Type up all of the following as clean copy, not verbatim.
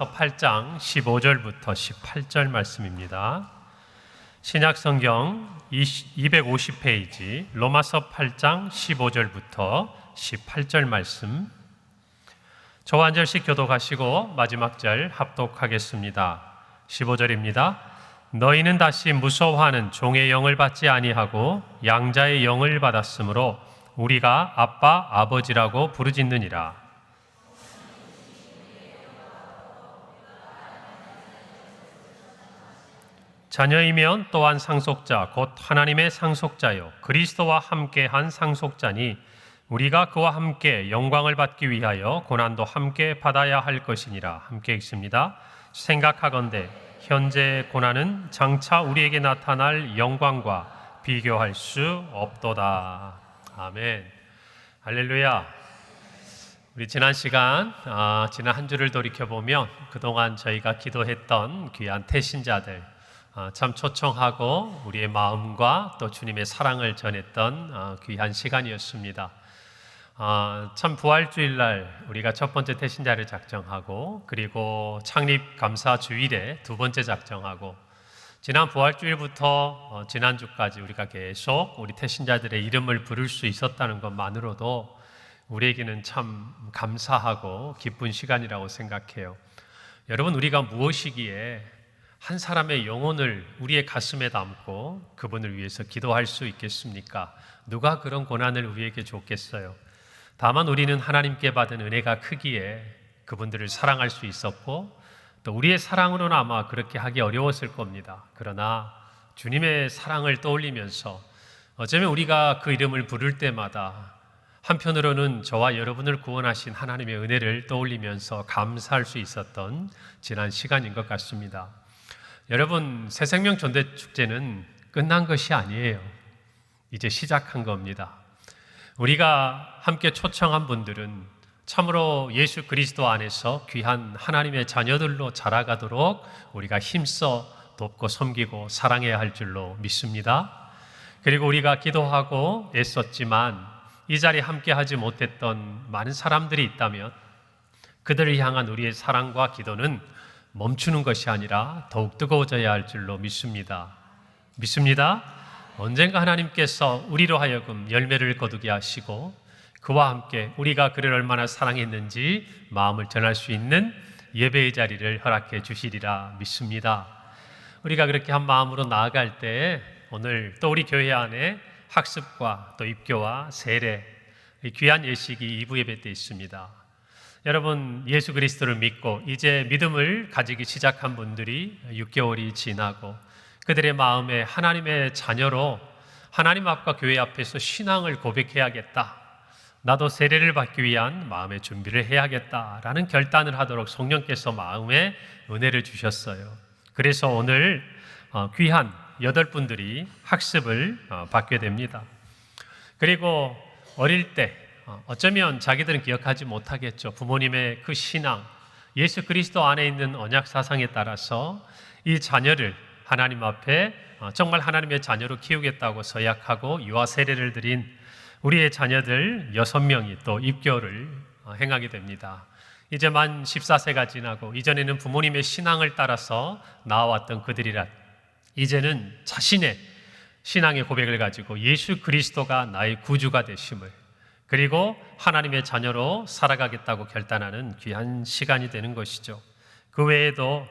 8장 15절부터 18절 말씀입니다. 신약성경 250페이지 로마서 8장 15절부터 18절 말씀, 저와 한 절씩 교독하시고 마지막 절 합독하겠습니다. 15절입니다. 너희는 다시 무서워하는 종의 영을 받지 아니하고 양자의 영을 받았으므로 우리가 아빠 아버지라고 부르짖느니라. 자녀이면 또한 상속자 곧 하나님의 상속자요 그리스도와 함께한 상속자니 우리가 그와 함께 영광을 받기 위하여 고난도 함께 받아야 할 것이니라. 함께 읽습니다. 생각하건대 현재의 고난은 장차 우리에게 나타날 영광과 비교할 수 없도다. 아멘. 할렐루야. 우리 지난 시간, 지난 한 주를 돌이켜보면 그동안 저희가 기도했던 귀한 태신자들 참 초청하고 우리의 마음과 또 주님의 사랑을 전했던 귀한 시간이었습니다. 참 부활주일날 우리가 첫 번째 태신자를 작정하고 그리고 창립 감사 주일에 두 번째 작정하고 지난 부활주일부터 지난주까지 우리가 계속 우리 태신자들의 이름을 부를 수 있었다는 것만으로도 우리에게는 참 감사하고 기쁜 시간이라고 생각해요. 여러분, 우리가 무엇이기에 한 사람의 영혼을 우리의 가슴에 담고 그분을 위해서 기도할 수 있겠습니까? 누가 그런 고난을 우리에게 줬겠어요? 다만 우리는 하나님께 받은 은혜가 크기에 그분들을 사랑할 수 있었고 또 우리의 사랑으로는 아마 그렇게 하기 어려웠을 겁니다. 그러나 주님의 사랑을 떠올리면서 어쩌면 우리가 그 이름을 부를 때마다 한편으로는 저와 여러분을 구원하신 하나님의 은혜를 떠올리면서 감사할 수 있었던 지난 시간인 것 같습니다. 여러분, 새생명 전대축제는 끝난 것이 아니에요. 이제 시작한 겁니다. 우리가 함께 초청한 분들은 참으로 예수 그리스도 안에서 귀한 하나님의 자녀들로 자라가도록 우리가 힘써 돕고 섬기고 사랑해야 할 줄로 믿습니다. 그리고 우리가 기도하고 애썼지만 이 자리에 함께 하지 못했던 많은 사람들이 있다면 그들을 향한 우리의 사랑과 기도는 멈추는 것이 아니라 더욱 뜨거워져야 할 줄로 믿습니다. 언젠가 하나님께서 우리로 하여금 열매를 거두게 하시고 그와 함께 우리가 그를 얼마나 사랑했는지 마음을 전할 수 있는 예배의 자리를 허락해 주시리라 믿습니다. 우리가 그렇게 한 마음으로 나아갈 때 오늘 또 우리 교회 안에 학습과 또 입교와 세례, 귀한 예식이 2부 예배 때 있습니다. 여러분, 예수 그리스도를 믿고 이제 믿음을 가지기 시작한 분들이 6개월이 지나고 그들의 마음에 하나님의 자녀로 하나님 앞과 교회 앞에서 신앙을 고백해야겠다, 나도 세례를 받기 위한 마음의 준비를 해야겠다라는 결단을 하도록 성령께서 마음에 은혜를 주셨어요. 그래서 오늘 귀한 8분들이 학습을 받게 됩니다. 그리고 어릴 때 어쩌면 자기들은 기억하지 못하겠죠. 부모님의 그 신앙, 예수 그리스도 안에 있는 언약 사상에 따라서 이 자녀를 하나님 앞에 정말 하나님의 자녀로 키우겠다고 서약하고 유아 세례를 드린 우리의 자녀들 6명이 또 입교를 행하게 됩니다. 이제 만 14세가 지나고 이전에는 부모님의 신앙을 따라서 나와왔던 그들이라 이제는 자신의 신앙의 고백을 가지고 예수 그리스도가 나의 구주가 되심을 그리고 하나님의 자녀로 살아가겠다고 결단하는 귀한 시간이 되는 것이죠. 그 외에도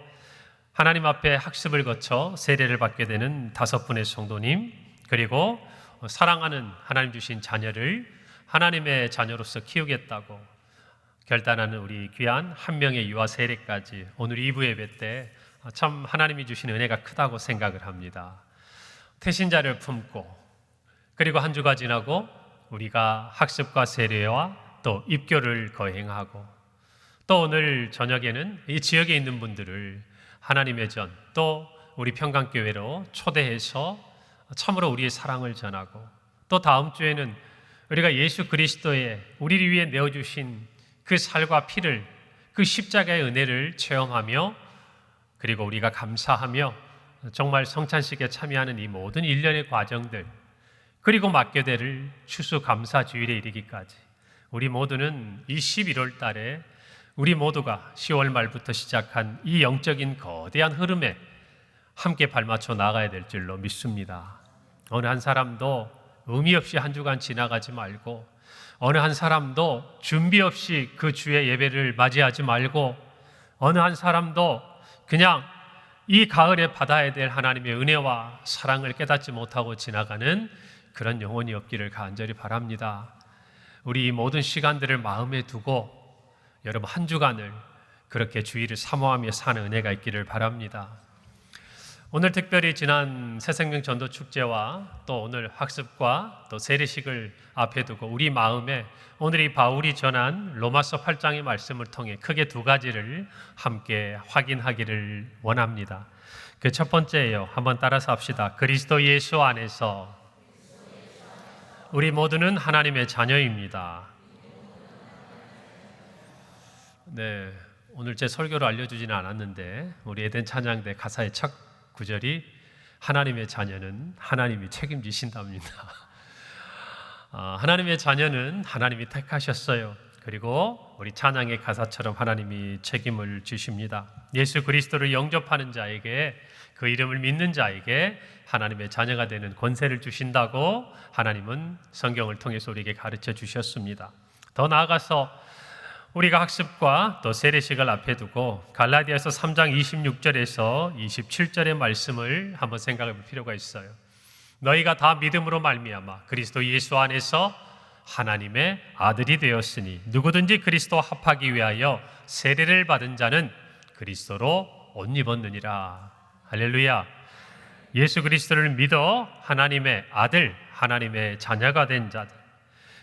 하나님 앞에 학습을 거쳐 세례를 받게 되는 5분의 성도님, 그리고 사랑하는 하나님 주신 자녀를 하나님의 자녀로서 키우겠다고 결단하는 우리 귀한 한 명의 유아 세례까지 오늘 2부 예배 때 참 하나님이 주신 은혜가 크다고 생각을 합니다. 태신자를 품고 그리고 한 주가 지나고 우리가 학습과 세례와 또 입교를 거행하고 또 오늘 저녁에는 이 지역에 있는 분들을 하나님의 전 또 우리 평강교회로 초대해서 참으로 우리의 사랑을 전하고 또 다음 주에는 우리가 예수 그리스도의 우리를 위해 내어주신 그 살과 피를, 그 십자가의 은혜를 체험하며 그리고 우리가 감사하며 정말 성찬식에 참여하는 이 모든 일련의 과정들, 그리고 맡게 될 추수감사주일에 이르기까지 우리 모두는 이 11월 달에 우리 모두가 10월 말부터 시작한 이 영적인 거대한 흐름에 함께 발맞춰 나가야 될 줄로 믿습니다. 어느 한 사람도 의미 없이 한 주간 지나가지 말고, 어느 한 사람도 준비 없이 그 주의 예배를 맞이하지 말고, 어느 한 사람도 그냥 이 가을에 받아야 될 하나님의 은혜와 사랑을 깨닫지 못하고 지나가는 그런 영혼이 없기를 간절히 바랍니다. 우리 이 모든 시간들을 마음에 두고 여러분 한 주간을 그렇게 주의를 사모하며 사는 은혜가 있기를 바랍니다. 오늘 특별히 지난 새생명 전도 축제와 또 오늘 학습과 또 세례식을 앞에 두고 우리 마음에 오늘 이 바울이 전한 로마서 8장의 말씀을 통해 크게 두 가지를 함께 확인하기를 원합니다. 그 첫 번째예요. 한번 따라서 합시다. 그리스도 예수 안에서 우리 모두는 하나님의 자녀입니다. 네, 오늘 제 설교로 알려주지는 않았는데 우리 에덴 찬양대 가사의 첫 구절이 하나님의 자녀는 하나님이 책임지신답니다. 하나님의 자녀는 하나님이 택하셨어요. 그리고 우리 찬양의 가사처럼 하나님이 책임을 주십니다. 예수 그리스도를 영접하는 자에게, 그 이름을 믿는 자에게 하나님의 자녀가 되는 권세를 주신다고 하나님은 성경을 통해서 우리에게 가르쳐 주셨습니다. 더 나아가서 우리가 학습과 또 세례식을 앞에 두고 갈라디아서 3장 26절에서 27절의 말씀을 한번 생각해 볼 필요가 있어요. 너희가 다 믿음으로 말미암아 그리스도 예수 안에서 하나님의 아들이 되었으니 누구든지 그리스도와 합하기 위하여 세례를 받은 자는 그리스도로 옷 입었느니라. 할렐루야. 예수 그리스도를 믿어 하나님의 아들, 하나님의 자녀가 된 자들,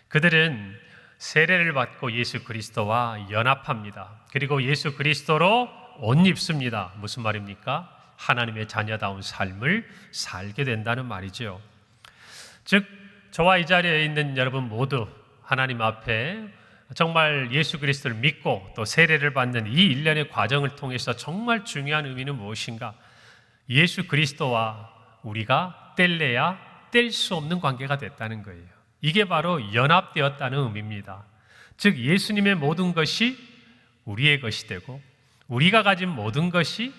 그들은 세례를 받고 예수 그리스도와 연합합니다. 그리고 예수 그리스도로 옷 입습니다. 무슨 말입니까? 하나님의 자녀다운 삶을 살게 된다는 말이죠. 즉 저와 이 자리에 있는 여러분 모두 하나님 앞에 정말 예수 그리스도를 믿고 또 세례를 받는 이 일련의 과정을 통해서 정말 중요한 의미는 무엇인가? 예수 그리스도와 우리가 뗄래야 뗄 수 없는 관계가 됐다는 거예요. 이게 바로 연합되었다는 의미입니다. 즉 예수님의 모든 것이 우리의 것이 되고 우리가 가진 모든 것이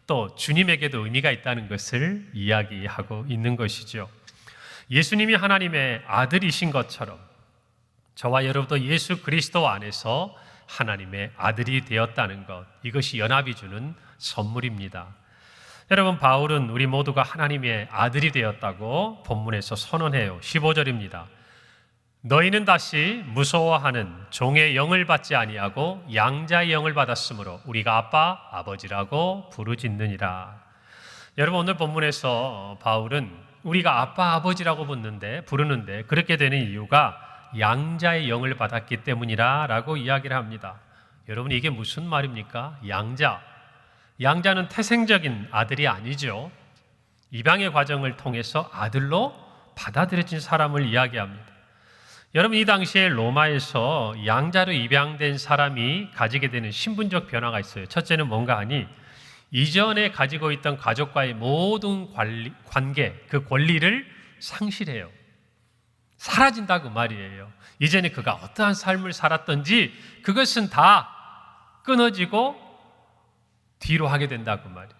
또 주님에게도 의미가 있다는 것을 이야기하고 있는 것이죠. 예수님이 하나님의 아들이신 것처럼 저와 여러분도 예수 그리스도 안에서 하나님의 아들이 되었다는 것, 이것이 연합이 주는 선물입니다. 여러분, 바울은 우리 모두가 하나님의 아들이 되었다고 본문에서 선언해요. 15절입니다. 너희는 다시 무서워하는 종의 영을 받지 아니하고 양자의 영을 받았으므로 우리가 아빠, 아버지라고 부르짖느니라. 여러분, 오늘 본문에서 바울은 우리가 아빠, 아버지라고 부르는데 그렇게 되는 이유가 양자의 영을 받았기 때문이라 라고 이야기를 합니다. 여러분, 이게 무슨 말입니까? 양자는 태생적인 아들이 아니죠. 입양의 과정을 통해서 아들로 받아들여진 사람을 이야기합니다. 여러분, 이 당시에 로마에서 양자로 입양된 사람이 가지게 되는 신분적 변화가 있어요. 첫째는 뭔가 하니 이전에 가지고 있던 가족과의 모든 관계, 그 권리를 상실해요. 사라진다 그 말이에요. 이제는 그가 어떠한 삶을 살았던지 그것은 다 끊어지고 뒤로 하게 된다 그 말이에요.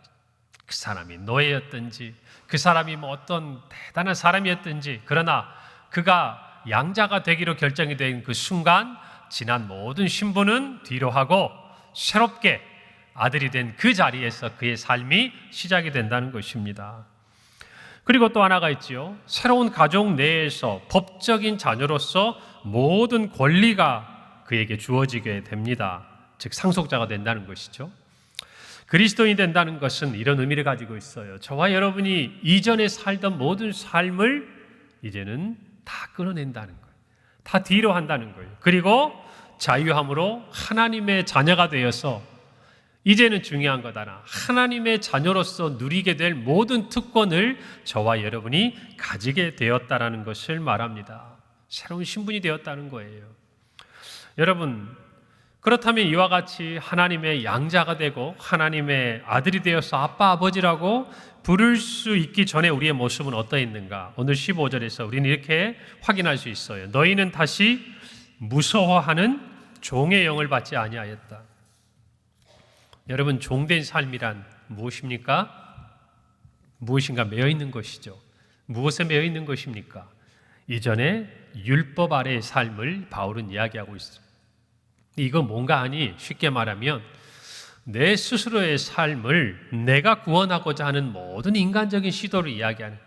그 사람이 노예였든지 그 사람이 뭐 어떤 대단한 사람이었든지, 그러나 그가 양자가 되기로 결정이 된 그 순간 지난 모든 신분은 뒤로 하고 새롭게 아들이 된 그 자리에서 그의 삶이 시작이 된다는 것입니다. 그리고 또 하나가 있지요. 새로운 가족 내에서 법적인 자녀로서 모든 권리가 그에게 주어지게 됩니다. 즉 상속자가 된다는 것이죠. 그리스도인이 된다는 것은 이런 의미를 가지고 있어요. 저와 여러분이 이전에 살던 모든 삶을 이제는 다 끊어낸다는 거예요. 다 뒤로 한다는 거예요. 그리고 자유함으로 하나님의 자녀가 되어서 이제는 중요한 것 하나, 하나님의 자녀로서 누리게 될 모든 특권을 저와 여러분이 가지게 되었다는 것을 말합니다. 새로운 신분이 되었다는 거예요. 여러분, 그렇다면 이와 같이 하나님의 양자가 되고 하나님의 아들이 되어서 아빠, 아버지라고 부를 수 있기 전에 우리의 모습은 어떠했는가? 오늘 15절에서 우리는 이렇게 확인할 수 있어요. 너희는 다시 무서워하는 종의 영을 받지 아니하였다. 여러분, 종된 삶이란 무엇입니까? 무엇인가 매여 있는 것이죠. 무엇에 매여 있는 것입니까? 이전에 율법 아래의 삶을 바울은 이야기하고 있습니다. 이거 뭔가 하니 쉽게 말하면 내 스스로의 삶을 내가 구원하고자 하는 모든 인간적인 시도를 이야기하는.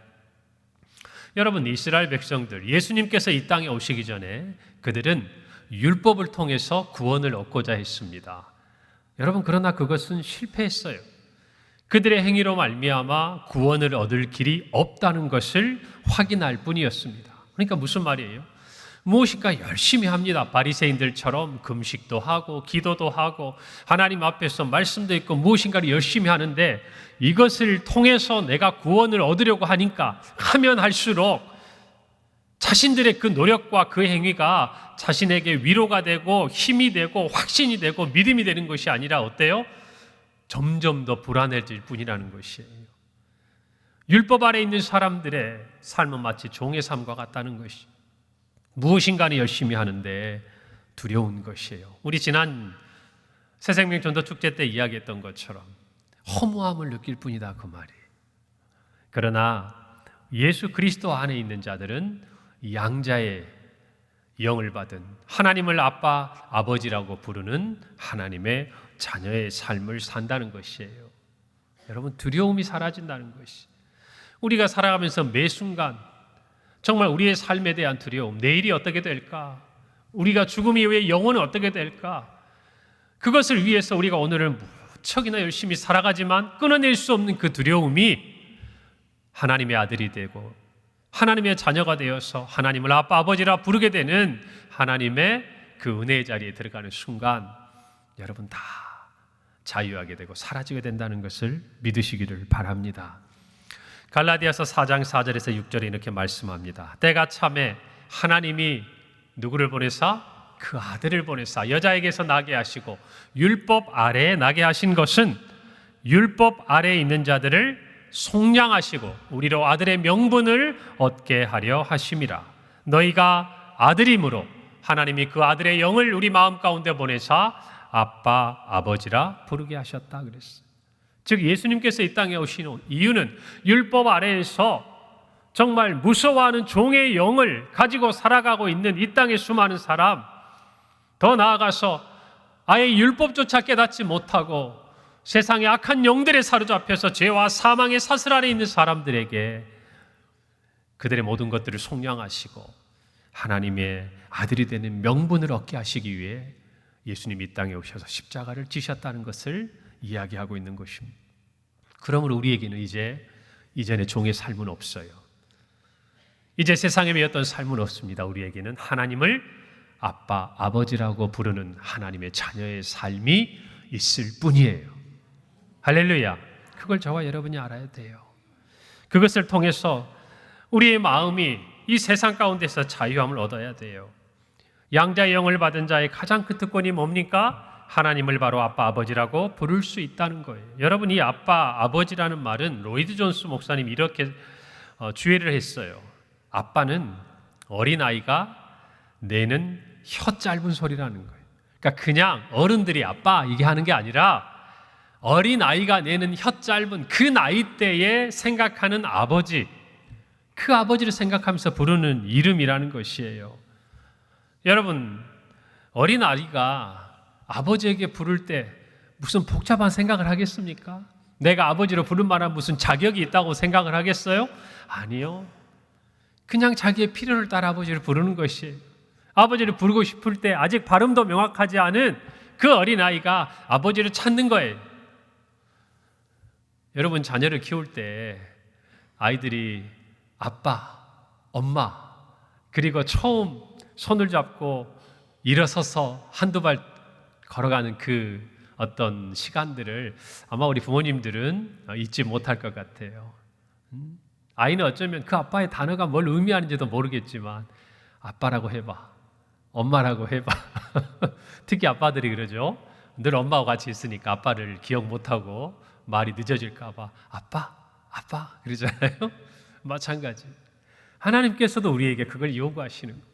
여러분, 이스라엘 백성들, 예수님께서 이 땅에 오시기 전에 그들은 율법을 통해서 구원을 얻고자 했습니다. 여러분, 그러나 그것은 실패했어요. 그들의 행위로 말미암아 구원을 얻을 길이 없다는 것을 확인할 뿐이었습니다. 그러니까 무슨 말이에요? 무엇인가 열심히 합니다. 바리새인들처럼 금식도 하고 기도도 하고 하나님 앞에서 말씀도 있고 무엇인가를 열심히 하는데 이것을 통해서 내가 구원을 얻으려고 하니까 하면 할수록 자신들의 그 노력과 그 행위가 자신에게 위로가 되고 힘이 되고 확신이 되고 믿음이 되는 것이 아니라 어때요? 점점 더 불안해질 뿐이라는 것이에요. 율법 아래 있는 사람들의 삶은 마치 종의 삶과 같다는 것이, 무엇인가는 열심히 하는데 두려운 것이에요. 우리 지난 새생명 전도 축제 때 이야기했던 것처럼 허무함을 느낄 뿐이다, 그 말이. 그러나 예수 그리스도 안에 있는 자들은 양자의 영을 받은 하나님을 아빠, 아버지라고 부르는 하나님의 자녀의 삶을 산다는 것이에요. 여러분, 두려움이 사라진다는 것이, 우리가 살아가면서 매 순간 정말 우리의 삶에 대한 두려움, 내일이 어떻게 될까? 우리가 죽음 이후에 영혼은 어떻게 될까? 그것을 위해서 우리가 오늘은 무척이나 열심히 살아가지만 끊어낼 수 없는 그 두려움이 하나님의 아들이 되고 하나님의 자녀가 되어서 하나님을 아빠, 아버지라 부르게 되는 하나님의 그 은혜의 자리에 들어가는 순간 여러분 다 자유하게 되고 사라지게 된다는 것을 믿으시기를 바랍니다. 갈라디아서 4장 4절에서 6절에 이렇게 말씀합니다. 때가 참에 하나님이 누구를 보내사? 그 아들을 보내사 여자에게서 나게 하시고 율법 아래에 나게 하신 것은 율법 아래에 있는 자들을 속량하시고 우리로 아들의 명분을 얻게 하려 하심이라. 너희가 아들임으로 하나님이 그 아들의 영을 우리 마음 가운데 보내사 아빠, 아버지라 부르게 하셨다 그랬어요. 즉 예수님께서 이 땅에 오신 이유는 율법 아래에서 정말 무서워하는 종의 영을 가지고 살아가고 있는 이 땅의 수많은 사람, 더 나아가서 아예 율법조차 깨닫지 못하고 세상의 악한 영들에 사로잡혀서 죄와 사망의 사슬 아래 있는 사람들에게 그들의 모든 것들을 속량하시고 하나님의 아들이 되는 명분을 얻게 하시기 위해 예수님이 이 땅에 오셔서 십자가를 지셨다는 것을 이야기하고 있는 것입니다. 그러므로 우리에게는 이제 이전의 종의 삶은 없어요. 이제 세상에 매였던 삶은 없습니다. 우리에게는 하나님을 아빠, 아버지라고 부르는 하나님의 자녀의 삶이 있을 뿐이에요. 할렐루야. 그걸 저와 여러분이 알아야 돼요. 그것을 통해서 우리의 마음이 이 세상 가운데서 자유함을 얻어야 돼요. 양자의 영을 받은 자의 가장 큰 특권이 뭡니까? 하나님을 바로 아빠, 아버지라고 부를 수 있다는 거예요. 여러분, 이 아빠, 아버지라는 말은 로이드 존스 목사님이 이렇게 주의를 했어요. 아빠는 어린아이가 내는 혀 짧은 소리라는 거예요. 그러니까 그냥 어른들이 아빠 이게 하는 게 아니라 어린아이가 내는 혀 짧은 그 나이대에 생각하는 아버지, 그 아버지를 생각하면서 부르는 이름이라는 것이에요. 여러분, 어린아이가 아버지에게 부를 때 무슨 복잡한 생각을 하겠습니까? 내가 아버지로 부른 만한 무슨 자격이 있다고 생각을 하겠어요? 아니요. 그냥 자기의 필요를 따라 아버지를 부르는 것이에요. 아버지를 부르고 싶을 때 아직 발음도 명확하지 않은 그 어린아이가 아버지를 찾는 거예요. 여러분, 자녀를 키울 때 아이들이 아빠, 엄마, 그리고 처음 손을 잡고 일어서서 한두 발 걸어가는 그 어떤 시간들을 아마 우리 부모님들은 잊지 못할 것 같아요. 아이는 어쩌면 그 아빠의 단어가 뭘 의미하는지도 모르겠지만 아빠라고 해봐, 엄마라고 해봐. 특히 아빠들이 그러죠. 늘 엄마와 같이 있으니까 아빠를 기억 못하고 말이 늦어질까 봐 아빠, 아빠 그러잖아요. 마찬가지. 하나님께서도 우리에게 그걸 요구하시는 거예요.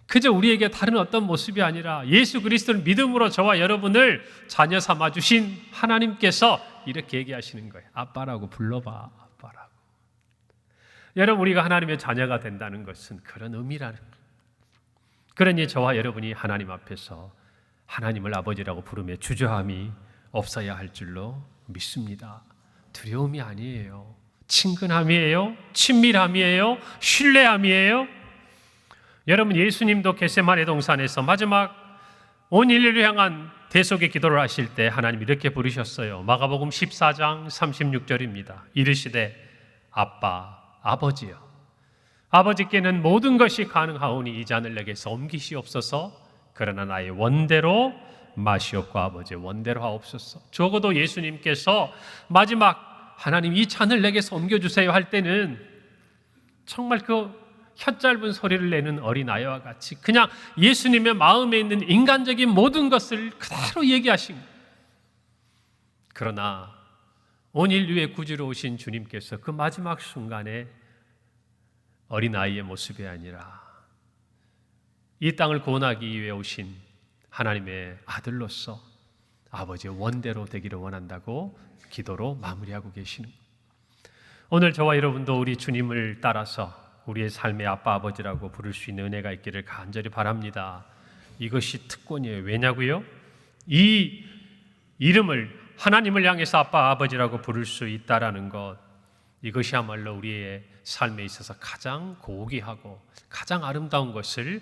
그저 우리에게 다른 어떤 모습이 아니라 예수 그리스도를 믿음으로 저와 여러분을 자녀 삼아 주신 하나님께서 이렇게 얘기하시는 거예요. 아빠라고 불러봐, 아빠라고. 여러분, 우리가 하나님의 자녀가 된다는 것은 그런 의미라는 거예요. 그러니 저와 여러분이 하나님 앞에서 하나님을 아버지라고 부르며 주저함이 없어야 할 줄로 믿습니다. 두려움이 아니에요. 친근함이에요. 친밀함이에요. 신뢰함이에요. 여러분, 예수님도 겟세마네 동산에서 마지막 온 인류를 향한 대속의 기도를 하실 때 하나님 이렇게 부르셨어요. 마가복음 14장 36절입니다. 이르시되 아빠, 아버지여, 아버지께는 모든 것이 가능하오니 이 잔을 내게서 옮기시옵소서. 그러나 나의 원대로 마시옵고 아버지의 원대로 하옵소서. 적어도 예수님께서 마지막 하나님 이 잔을 내게서 옮겨주세요 할 때는 정말 그 혀짧은 소리를 내는 어린아이와 같이 그냥 예수님의 마음에 있는 인간적인 모든 것을 그대로 얘기하신 거예요. 그러나 온 인류의 구주로 오신 주님께서 그 마지막 순간에 어린아이의 모습이 아니라 이 땅을 구원하기 위해 오신 하나님의 아들로서 아버지의 원대로 되기를 원한다고 기도로 마무리하고 계시는 거예요. 오늘 저와 여러분도 우리 주님을 따라서 우리의 삶의 아빠 아버지라고 부를 수 있는 은혜가 있기를 간절히 바랍니다. 이것이 특권이에요. 왜냐고요? 이 이름을 하나님을 향해서 아빠 아버지라고 부를 수 있다라는 것, 이것이야말로 우리의 삶에 있어서 가장 고귀하고 가장 아름다운 것을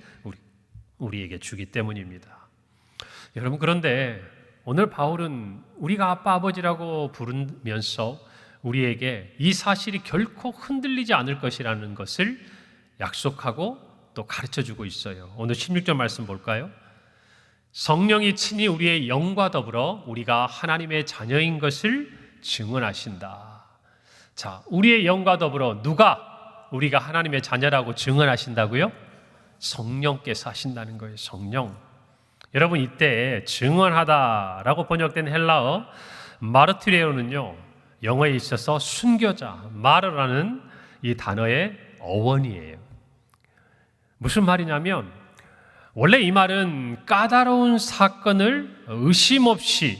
우리에게 주기 때문입니다. 여러분, 그런데 오늘 바울은 우리가 아빠 아버지라고 부르면서 우리에게 이 사실이 결코 흔들리지 않을 것이라는 것을 약속하고 또 가르쳐주고 있어요. 오늘 16절 말씀 볼까요? 성령이 친히 우리의 영과 더불어 우리가 하나님의 자녀인 것을 증언하신다. 자, 우리의 영과 더불어 누가 우리가 하나님의 자녀라고 증언하신다고요? 성령께서 하신다는 거예요. 성령. 여러분, 이때 증언하다라고 번역된 헬라어 마르티레오는요, 영어에 있어서 순교자, 마르라는 이 단어의 어원이에요. 무슨 말이냐면 원래 이 말은 까다로운 사건을 의심 없이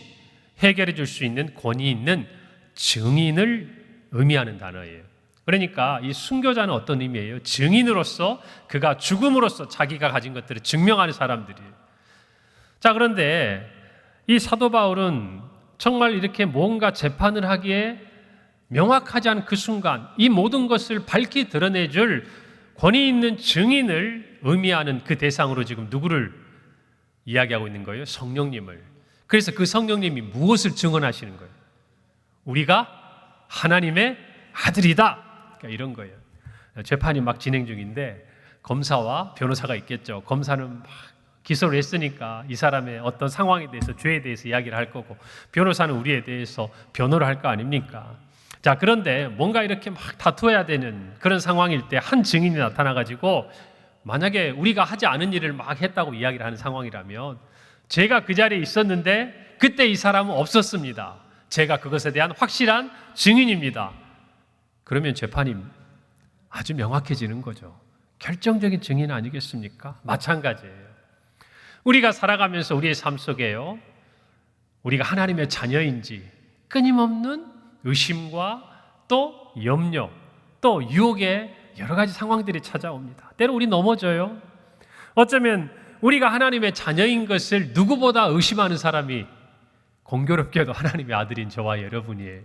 해결해 줄 수 있는 권위 있는 증인을 의미하는 단어예요. 그러니까 이 순교자는 어떤 의미예요? 증인으로서, 그가 죽음으로써 자기가 가진 것들을 증명하는 사람들이에요. 자, 그런데 이 사도 바울은 정말 이렇게 뭔가 재판을 하기에 명확하지 않은 그 순간 이 모든 것을 밝히 드러내줄 권위 있는 증인을 의미하는 그 대상으로 지금 누구를 이야기하고 있는 거예요? 성령님을. 그래서 그 성령님이 무엇을 증언하시는 거예요? 우리가 하나님의 아들이다. 그러니까 이런 거예요. 재판이 막 진행 중인데 검사와 변호사가 있겠죠. 검사는 막 기소를 했으니까 이 사람의 어떤 상황에 대해서, 죄에 대해서 이야기를 할 거고, 변호사는 우리에 대해서 변호를 할 거 아닙니까? 자, 그런데 뭔가 이렇게 막 다투어야 되는 그런 상황일 때 한 증인이 나타나가지고 만약에 우리가 하지 않은 일을 막 했다고 이야기를 하는 상황이라면, 제가 그 자리에 있었는데 그때 이 사람은 없었습니다. 제가 그것에 대한 확실한 증인입니다. 그러면 재판이 아주 명확해지는 거죠. 결정적인 증인 아니겠습니까? 마찬가지예요. 우리가 살아가면서 우리의 삶 속에요, 우리가 하나님의 자녀인지 끊임없는 의심과 또 염려, 또 유혹의 여러 가지 상황들이 찾아옵니다. 때로 우리 넘어져요. 어쩌면 우리가 하나님의 자녀인 것을 누구보다 의심하는 사람이 공교롭게도 하나님의 아들인 저와 여러분이에요.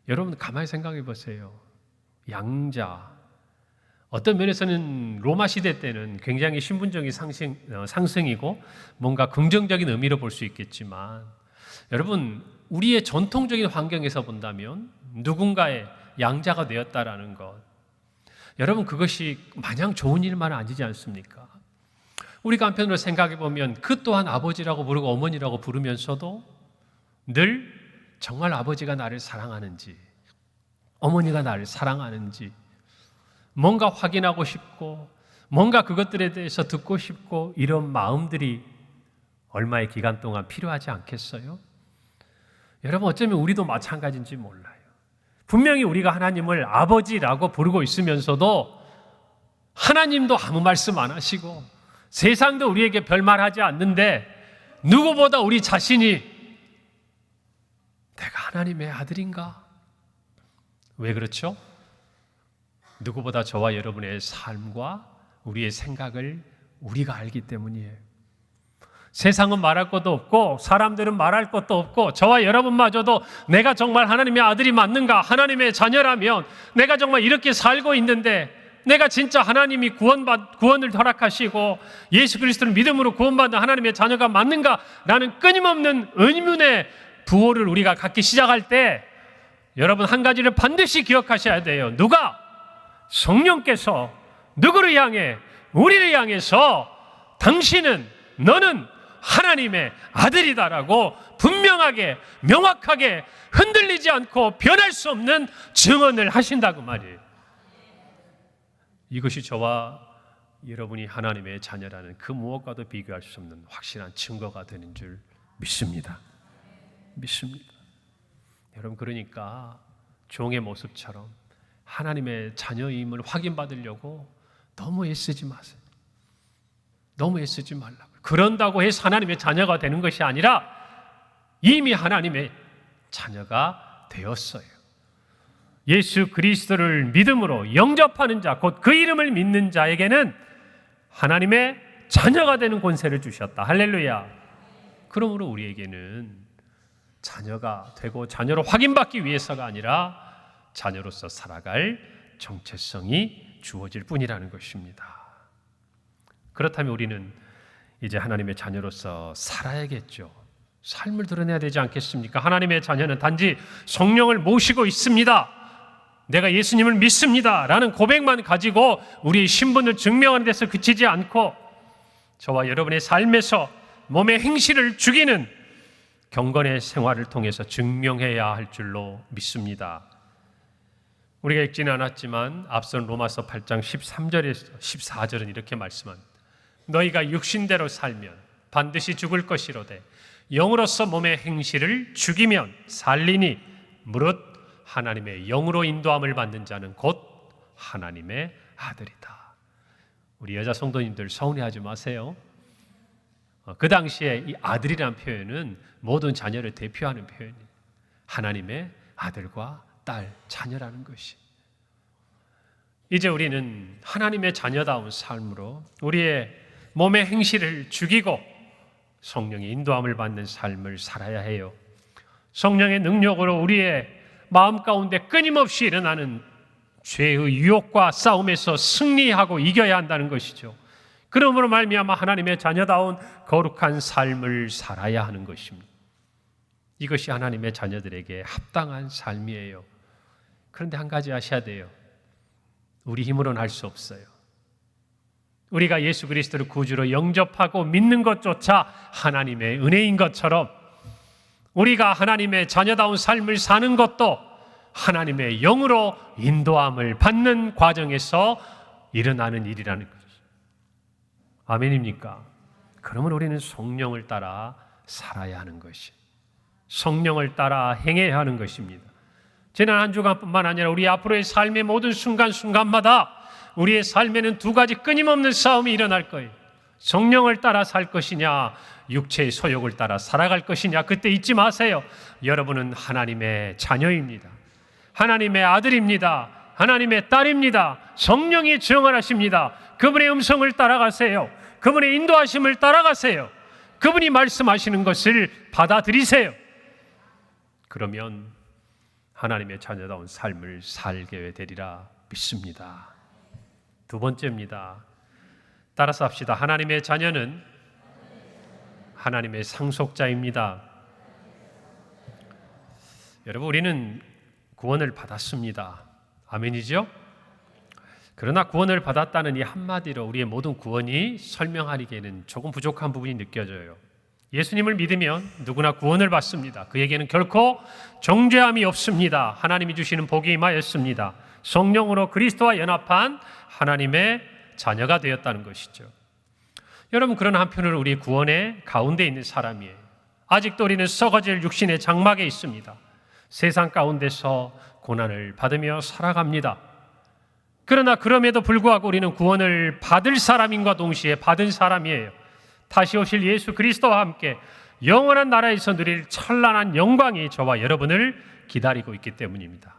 여러분, 가만히 생각해 보세요. 양자, 어떤 면에서는 로마 시대 때는 굉장히 신분적인 상승이고 뭔가 긍정적인 의미로 볼 수 있겠지만, 여러분, 우리의 전통적인 환경에서 본다면 누군가의 양자가 되었다라는 것, 여러분, 그것이 마냥 좋은 일만은 아니지 않습니까? 우리가 한편으로 생각해 보면 그 또한 아버지라고 부르고 어머니라고 부르면서도 늘 정말 아버지가 나를 사랑하는지, 어머니가 나를 사랑하는지 뭔가 확인하고 싶고, 뭔가 그것들에 대해서 듣고 싶고, 이런 마음들이 얼마의 기간 동안 필요하지 않겠어요? 여러분, 어쩌면 우리도 마찬가지인지 몰라요. 분명히 우리가 하나님을 아버지라고 부르고 있으면서도 하나님도 아무 말씀 안 하시고, 세상도 우리에게 별말하지 않는데 누구보다 우리 자신이 내가 하나님의 아들인가? 왜 그렇죠? 누구보다 저와 여러분의 삶과 우리의 생각을 우리가 알기 때문이에요. 세상은 말할 것도 없고 사람들은 말할 것도 없고 저와 여러분마저도 내가 정말 하나님의 아들이 맞는가, 하나님의 자녀라면 내가 정말 이렇게 살고 있는데 내가 진짜 하나님이 구원을 허락하시고 예수 그리스도를 믿음으로 구원받는 하나님의 자녀가 맞는가라는 끊임없는 의문의 부호를 우리가 갖기 시작할 때 여러분 한 가지를 반드시 기억하셔야 돼요. 누가? 성령께서 누구를 향해? 우리를 향해서 당신은, 너는 하나님의 아들이다라고 분명하게, 명확하게 흔들리지 않고 변할 수 없는 증언을 하신다고 말이에요. 이것이 저와 여러분이 하나님의 자녀라는 그 무엇과도 비교할 수 없는 확실한 증거가 되는 줄 믿습니다. 여러분, 그러니까 종의 모습처럼 하나님의 자녀임을 확인받으려고 너무 애쓰지 마세요. 너무 애쓰지 말라고요. 그런다고 해서 하나님의 자녀가 되는 것이 아니라 이미 하나님의 자녀가 되었어요. 예수 그리스도를 믿음으로 영접하는 자, 곧 그 이름을 믿는 자에게는 하나님의 자녀가 되는 권세를 주셨다. 할렐루야. 그러므로 우리에게는 자녀가 되고 자녀로 확인받기 위해서가 아니라 자녀로서 살아갈 정체성이 주어질 뿐이라는 것입니다. 그렇다면 우리는 이제 하나님의 자녀로서 살아야겠죠. 삶을 드러내야 되지 않겠습니까? 하나님의 자녀는 단지 성령을 모시고 있습니다, 내가 예수님을 믿습니다 라는 고백만 가지고 우리의 신분을 증명하는 데서 그치지 않고 저와 여러분의 삶에서 몸의 행실을 죽이는 경건의 생활을 통해서 증명해야 할 줄로 믿습니다. 우리가 읽지는 않았지만 앞선 로마서 8장 13절에서 14절은 이렇게 말씀합니다. 너희가 육신대로 살면 반드시 죽을 것이로되 영으로서 몸의 행실을 죽이면 살리니 무릇 하나님의 영으로 인도함을 받는 자는 곧 하나님의 아들이다. 우리 여자 성도님들 서운해하지 마세요. 그 당시에 이 아들이라는 표현은 모든 자녀를 대표하는 표현이에요. 하나님의 아들과 딸, 자녀라는 것이. 이제 우리는 하나님의 자녀다운 삶으로 우리의 몸의 행실을 죽이고 성령의 인도함을 받는 삶을 살아야 해요. 성령의 능력으로 우리의 마음 가운데 끊임없이 일어나는 죄의 유혹과 싸움에서 승리하고 이겨야 한다는 것이죠. 그러므로 말미암아 하나님의 자녀다운 거룩한 삶을 살아야 하는 것입니다. 이것이 하나님의 자녀들에게 합당한 삶이에요. 그런데 한 가지 아셔야 돼요. 우리 힘으로는 할 수 없어요. 우리가 예수 그리스도를 구주로 영접하고 믿는 것조차 하나님의 은혜인 것처럼 우리가 하나님의 자녀다운 삶을 사는 것도 하나님의 영으로 인도함을 받는 과정에서 일어나는 일이라는 것이죠. 아멘입니까? 그러면 우리는 성령을 따라 살아야 하는 것이, 성령을 따라 행해야 하는 것입니다. 지난 한 주간뿐만 아니라 우리 앞으로의 삶의 모든 순간순간마다 우리의 삶에는 두 가지 끊임없는 싸움이 일어날 거예요. 성령을 따라 살 것이냐, 육체의 소욕을 따라 살아갈 것이냐. 그때 잊지 마세요. 여러분은 하나님의 자녀입니다. 하나님의 아들입니다. 하나님의 딸입니다. 성령이 증언하십니다. 그분의 음성을 따라가세요. 그분의 인도하심을 따라가세요. 그분이 말씀하시는 것을 받아들이세요. 그러면 하나님의 자녀다운 삶을 살게 되리라 믿습니다. 두 번째입니다. 따라서 합시다. 하나님의 자녀는 하나님의 상속자입니다. 여러분, 우리는 구원을 받았습니다. 아멘이죠? 그러나 구원을 받았다는 이 한마디로 우리의 모든 구원이 설명하기에는 조금 부족한 부분이 느껴져요. 예수님을 믿으면 누구나 구원을 받습니다. 그에게는 결코 정죄함이 없습니다. 하나님이 주시는 복이 임하였습니다. 성령으로 그리스도와 연합한 하나님의 자녀가 되었다는 것이죠. 여러분, 그런 한편으로 우리 구원의 가운데 있는 사람이에요. 아직도 우리는 썩어질 육신의 장막에 있습니다. 세상 가운데서 고난을 받으며 살아갑니다. 그러나 그럼에도 불구하고 우리는 구원을 받을 사람인과 동시에 받은 사람이에요. 다시 오실 예수 그리스도와 함께 영원한 나라에서 누릴 찬란한 영광이 저와 여러분을 기다리고 있기 때문입니다.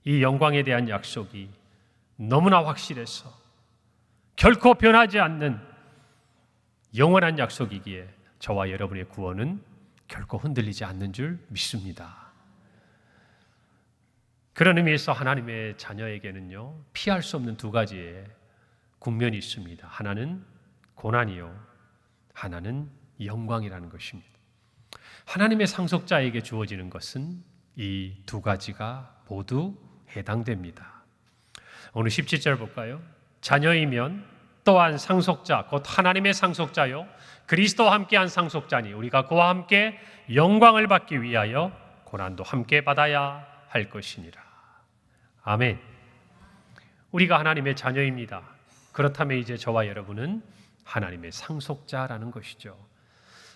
이 영광에 대한 약속이 너무나 확실해서 결코 변하지 않는 영원한 약속이기에 저와 여러분의 구원은 결코 흔들리지 않는 줄 믿습니다. 그런 의미에서 하나님의 자녀에게는요, 피할 수 없는 두 가지의 국면이 있습니다. 하나는 고난이요, 하나는 영광이라는 것입니다. 하나님의 상속자에게 주어지는 것은 이 두 가지가 모두 해당됩니다. 오늘 17절 볼까요? 자녀이면 또한 상속자, 곧 하나님의 상속자요, 그리스도와 함께한 상속자니 우리가 그와 함께 영광을 받기 위하여 고난도 함께 받아야 할 것이니라. 아멘. 우리가 하나님의 자녀입니다. 그렇다면 이제 저와 여러분은 하나님의 상속자라는 것이죠.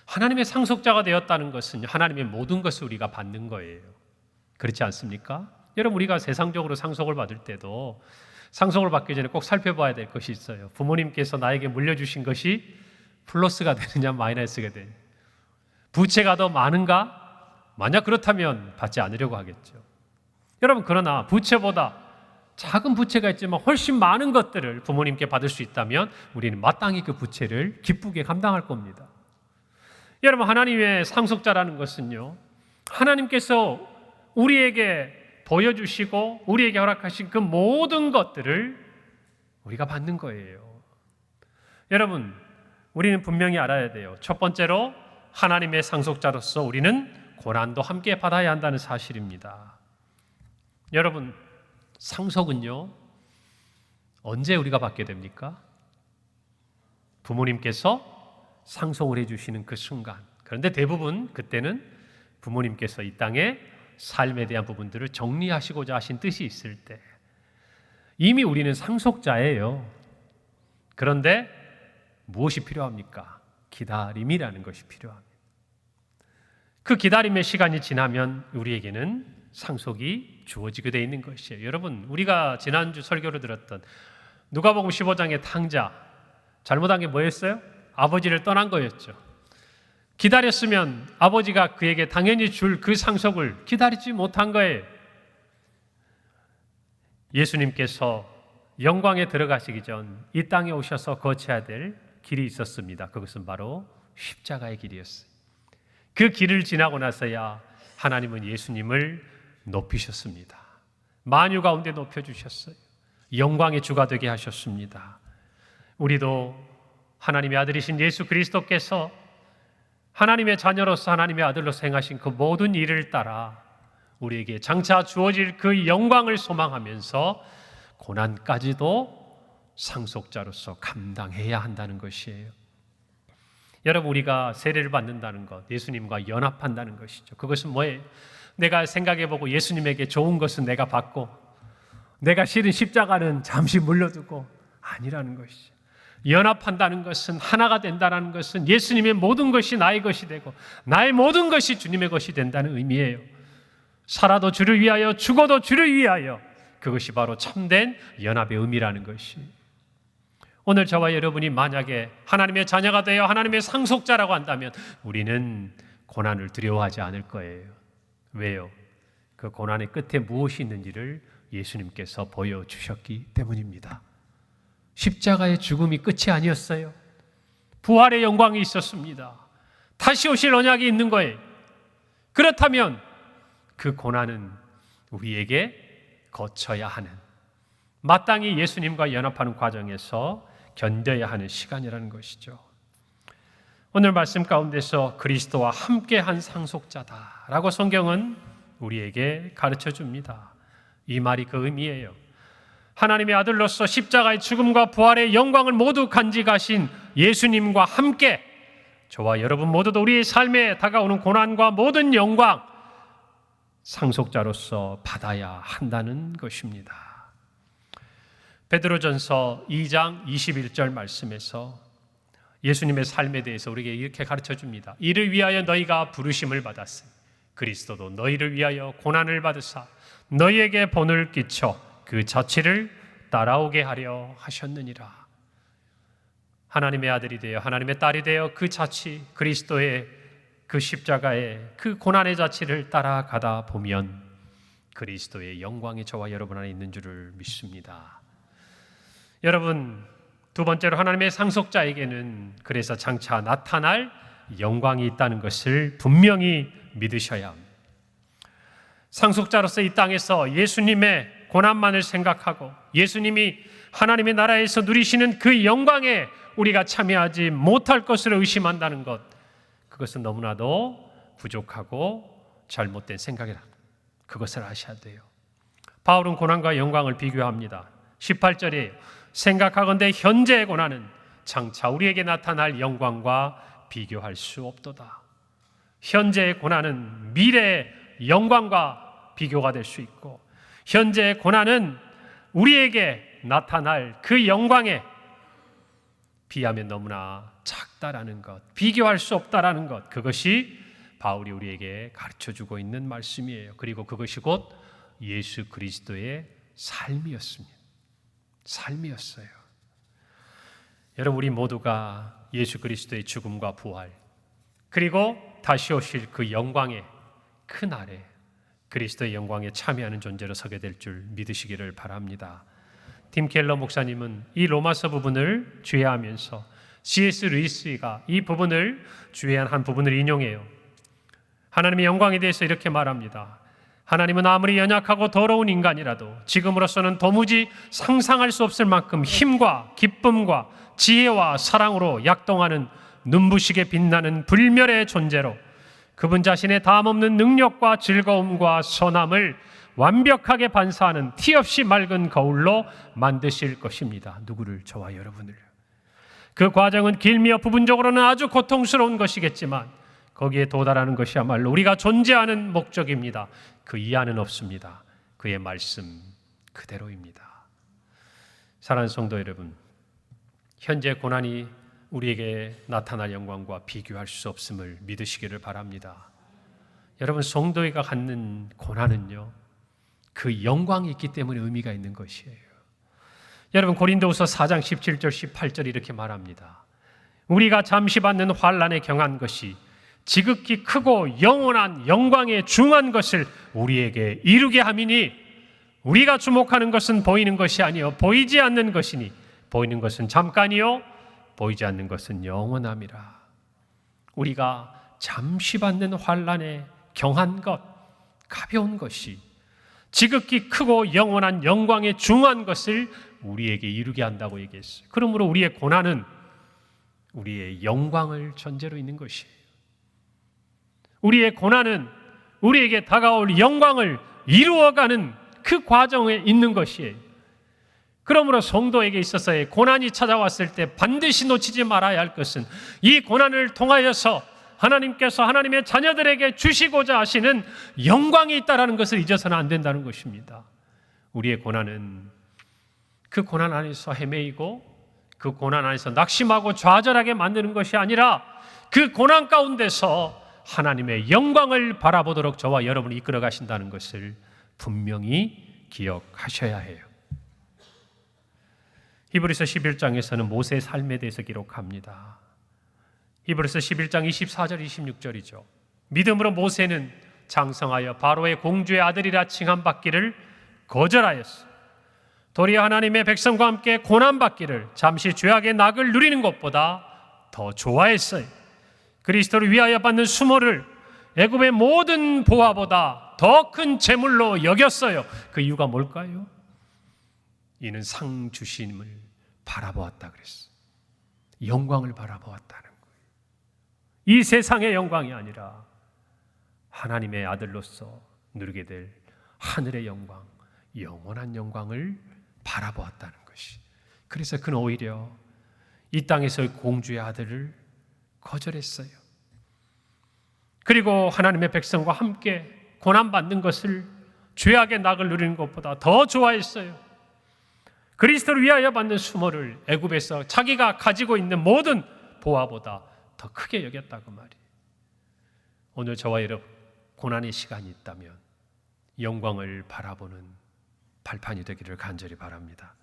하나님의 상속자가 되었다는 것은 하나님의 모든 것을 우리가 받는 거예요. 그렇지 않습니까? 여러분, 우리가 세상적으로 상속을 받을 때도 상속을 받기 전에 꼭 살펴봐야 될 것이 있어요. 부모님께서 나에게 물려주신 것이 플러스가 되느냐 마이너스가 되느냐, 부채가 더 많은가? 만약 그렇다면 받지 않으려고 하겠죠. 여러분, 그러나 부채보다 작은 부채가 있지만 훨씬 많은 것들을 부모님께 받을 수 있다면 우리는 마땅히 그 부채를 기쁘게 감당할 겁니다. 여러분, 하나님의 상속자라는 것은요, 하나님께서 우리에게 보여주시고 우리에게 허락하신 그 모든 것들을 우리가 받는 거예요. 여러분, 우리는 분명히 알아야 돼요. 첫 번째로 하나님의 상속자로서 우리는 고난도 함께 받아야 한다는 사실입니다. 여러분, 상속은요, 언제 우리가 받게 됩니까? 부모님께서 상속을 해주시는 그 순간. 그런데 대부분 그때는 부모님께서 이 땅에 삶에 대한 부분들을 정리하시고자 하신 뜻이 있을 때 이미 우리는 상속자예요. 그런데 무엇이 필요합니까? 기다림이라는 것이 필요합니다. 그 기다림의 시간이 지나면 우리에게는 상속이 주어지게 되어 있는 것이에요. 여러분, 우리가 지난주 설교로 들었던 누가복음 15장의 탕자, 잘못한 게 뭐였어요? 아버지를 떠난 거였죠. 기다렸으면 아버지가 그에게 당연히 줄 그 상속을 기다리지 못한 거예요. 예수님께서 영광에 들어가시기 전 이 땅에 오셔서 거쳐야 될 길이 있었습니다. 그것은 바로 십자가의 길이었어요. 그 길을 지나고 나서야 하나님은 예수님을 높이셨습니다. 만유 가운데 높여주셨어요. 영광의 주가 되게 하셨습니다. 우리도 하나님의 아들이신 예수 그리스도께서 하나님의 자녀로서 하나님의 아들로서 행하신 그 모든 일을 따라 우리에게 장차 주어질 그 영광을 소망하면서 고난까지도 상속자로서 감당해야 한다는 것이에요. 여러분, 우리가 세례를 받는다는 것, 예수님과 연합한다는 것이죠. 그것은 뭐예요? 내가 생각해보고 예수님에게 좋은 것은 내가 받고 내가 실은 십자가는 잠시 물려두고 아니라는 것이죠. 연합한다는 것은, 하나가 된다는 것은 예수님의 모든 것이 나의 것이 되고 나의 모든 것이 주님의 것이 된다는 의미예요. 살아도 주를 위하여 죽어도 주를 위하여, 그것이 바로 참된 연합의 의미라는 것이. 오늘 저와 여러분이 만약에 하나님의 자녀가 되어 하나님의 상속자라고 한다면 우리는 고난을 두려워하지 않을 거예요. 왜요? 그 고난의 끝에 무엇이 있는지를 예수님께서 보여주셨기 때문입니다. 십자가의 죽음이 끝이 아니었어요. 부활의 영광이 있었습니다. 다시 오실 언약이 있는 거예요. 그렇다면 그 고난은 우리에게 거쳐야 하는, 마땅히 예수님과 연합하는 과정에서 견뎌야 하는 시간이라는 것이죠. 오늘 말씀 가운데서 그리스도와 함께한 상속자다라고 성경은 우리에게 가르쳐 줍니다. 이 말이 그 의미예요. 하나님의 아들로서 십자가의 죽음과 부활의 영광을 모두 간직하신 예수님과 함께 저와 여러분 모두도 우리의 삶에 다가오는 고난과 모든 영광, 상속자로서 받아야 한다는 것입니다. 베드로전서 2장 21절 말씀에서 예수님의 삶에 대해서 우리에게 이렇게 가르쳐 줍니다. 이를 위하여 너희가 부르심을 받았으니 그리스도도 너희를 위하여 고난을 받으사 너희에게 본을 끼쳐 그 자취를 따라오게 하려 하셨느니라. 하나님의 아들이 되어 하나님의 딸이 되어 그 자치, 그리스도의 그 십자가의 그 고난의 자치를 따라가다 보면 그리스도의 영광이 저와 여러분 안에 있는 줄을 믿습니다. 여러분, 두 번째로 하나님의 상속자에게는 그래서 장차 나타날 영광이 있다는 것을 분명히 믿으셔야 합니다. 상속자로서 이 땅에서 예수님의 고난만을 생각하고 예수님이 하나님의 나라에서 누리시는 그 영광에 우리가 참여하지 못할 것을 의심한다는 것, 그것은 너무나도 부족하고 잘못된 생각이라. 그것을 아셔야 돼요. 바울은 고난과 영광을 비교합니다. 18절에 생각하건대 현재의 고난은 장차 우리에게 나타날 영광과 비교할 수 없도다. 현재의 고난은 미래의 영광과 비교가 될 수 있고, 현재의 고난은 우리에게 나타날 그 영광에 비하면 너무나 작다라는 것, 비교할 수 없다라는 것, 그것이 바울이 우리에게 가르쳐주고 있는 말씀이에요. 그리고 그것이 곧 예수 그리스도의 삶이었습니다. 삶이었어요. 여러분, 우리 모두가 예수 그리스도의 죽음과 부활, 그리고 다시 오실 그 영광의 그 날에 그리스도의 영광에 참여하는 존재로 서게 될 줄 믿으시기를 바랍니다. 팀 켈러 목사님은 이 로마서 부분을 주의하면서 C.S. 루이스가 이 부분을 주의한 한 부분을 인용해요. 하나님의 영광에 대해서 이렇게 말합니다. 하나님은 아무리 연약하고 더러운 인간이라도 지금으로서는 도무지 상상할 수 없을 만큼 힘과 기쁨과 지혜와 사랑으로 약동하는 눈부시게 빛나는 불멸의 존재로 그분 자신의 다함없는 능력과 즐거움과 선함을 완벽하게 반사하는 티 없이 맑은 거울로 만드실 것입니다. 누구를? 저와 여러분을. 그 과정은 길며 부분적으로는 아주 고통스러운 것이겠지만 거기에 도달하는 것이야말로 우리가 존재하는 목적입니다. 그 이하는 없습니다. 그의 말씀 그대로입니다. 사랑하는 성도 여러분, 현재 고난이 우리에게 나타날 영광과 비교할 수 없음을 믿으시기를 바랍니다. 여러분, 성도가 갖는 고난은요, 그 영광이 있기 때문에 의미가 있는 것이에요. 여러분, 고린도후서 4장 17절 18절 이렇게 말합니다. 우리가 잠시 받는 환난에 경한 것이 지극히 크고 영원한 영광에 중한 것을 우리에게 이루게 함이니 우리가 주목하는 것은 보이는 것이 아니요 보이지 않는 것이니 보이는 것은 잠깐이요 보이지 않는 것은 영원함이라. 우리가 잠시 받는 환난에 경한 것, 가벼운 것이 지극히 크고 영원한 영광에 중한 것을 우리에게 이루게 한다고 얘기했어요. 그러므로 우리의 고난은 우리의 영광을 전제로 있는 것이에요. 우리의 고난은 우리에게 다가올 영광을 이루어가는 그 과정에 있는 것이에요. 그러므로 성도에게 있어서의 고난이 찾아왔을 때 반드시 놓치지 말아야 할 것은 이 고난을 통하여서 하나님께서 하나님의 자녀들에게 주시고자 하시는 영광이 있다는 것을 잊어서는 안 된다는 것입니다. 우리의 고난은 그 고난 안에서 헤매이고 그 고난 안에서 낙심하고 좌절하게 만드는 것이 아니라 그 고난 가운데서 하나님의 영광을 바라보도록 저와 여러분이 이끌어 가신다는 것을 분명히 기억하셔야 해요. 히브리서 11장에서는 모세의 삶에 대해서 기록합니다. 히브리서 11장 24절 26절이죠. 믿음으로 모세는 장성하여 바로의 공주의 아들이라 칭함받기를 거절하였어. 도리어 하나님의 백성과 함께 고난받기를 잠시 죄악의 낙을 누리는 것보다 더 좋아했어요. 그리스도를 위하여 받는 수모를 애굽의 모든 보화보다 더 큰 재물로 여겼어요. 그 이유가 뭘까요? 이는 상 주심을 바라보았다 그랬어. 영광을 바라보았다는 거예요. 이 세상의 영광이 아니라 하나님의 아들로서 누리게 될 하늘의 영광, 영원한 영광을 바라보았다는 것이. 그래서 그는 오히려 이 땅에서의 공주의 아들을 거절했어요. 그리고 하나님의 백성과 함께 고난받는 것을 죄악의 낙을 누리는 것보다 더 좋아했어요. 그리스도를 위하여 받는 수모를 애굽에서 자기가 가지고 있는 모든 보화보다 더 크게 여겼다고 말이에요. 오늘 저와 여러분 고난의 시간이 있다면 영광을 바라보는 발판이 되기를 간절히 바랍니다.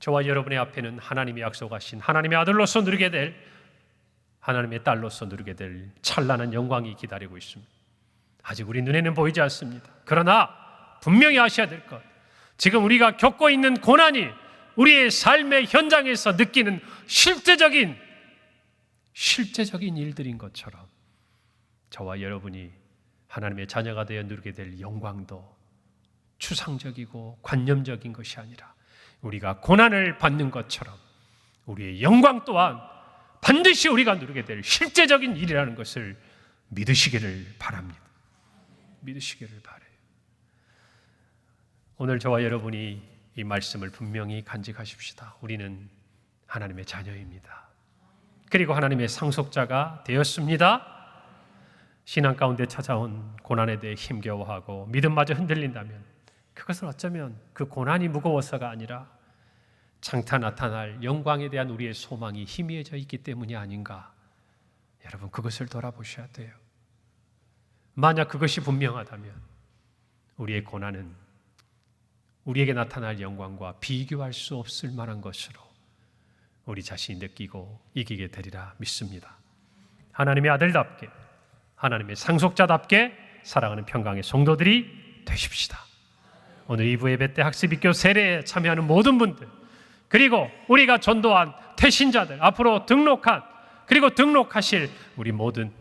저와 여러분의 앞에는 하나님이 약속하신 하나님의 아들로서 누리게 될, 하나님의 딸로서 누리게 될 찬란한 영광이 기다리고 있습니다. 아직 우리 눈에는 보이지 않습니다. 그러나 분명히 아셔야 될 것, 지금 우리가 겪고 있는 고난이 우리의 삶의 현장에서 느끼는 실제적인 일들인 것처럼 저와 여러분이 하나님의 자녀가 되어 누리게 될 영광도 추상적이고 관념적인 것이 아니라 우리가 고난을 받는 것처럼 우리의 영광 또한 반드시 우리가 누리게 될 실제적인 일이라는 것을 믿으시기를 바랍니다. 믿으시기를 바라요. 오늘 저와 여러분이 이 말씀을 분명히 간직하십시다. 우리는 하나님의 자녀입니다. 그리고 하나님의 상속자가 되었습니다. 신앙 가운데 찾아온 고난에 대해 힘겨워하고 믿음마저 흔들린다면 그것은 어쩌면 그 고난이 무거워서가 아니라 장차 나타날 영광에 대한 우리의 소망이 희미해져 있기 때문이 아닌가. 여러분, 그것을 돌아보셔야 돼요. 만약 그것이 분명하다면 우리의 고난은 우리에게 나타날 영광과 비교할 수 없을 만한 것으로 우리 자신이 느끼고 이기게 되리라 믿습니다. 하나님의 아들답게, 하나님의 상속자답게 살아가는 평강의 성도들이 되십시다. 오늘 2부 예배 때 학습입교 세례에 참여하는 모든 분들, 그리고 우리가 전도한 태신자들, 앞으로 등록한 그리고 등록하실 우리 모든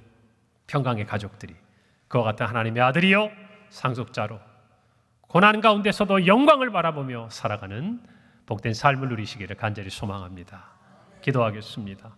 평강의 가족들이 그와 같은 하나님의 아들이요 상속자로 고난 가운데서도 영광을 바라보며 살아가는 복된 삶을 누리시기를 간절히 소망합니다. 기도하겠습니다.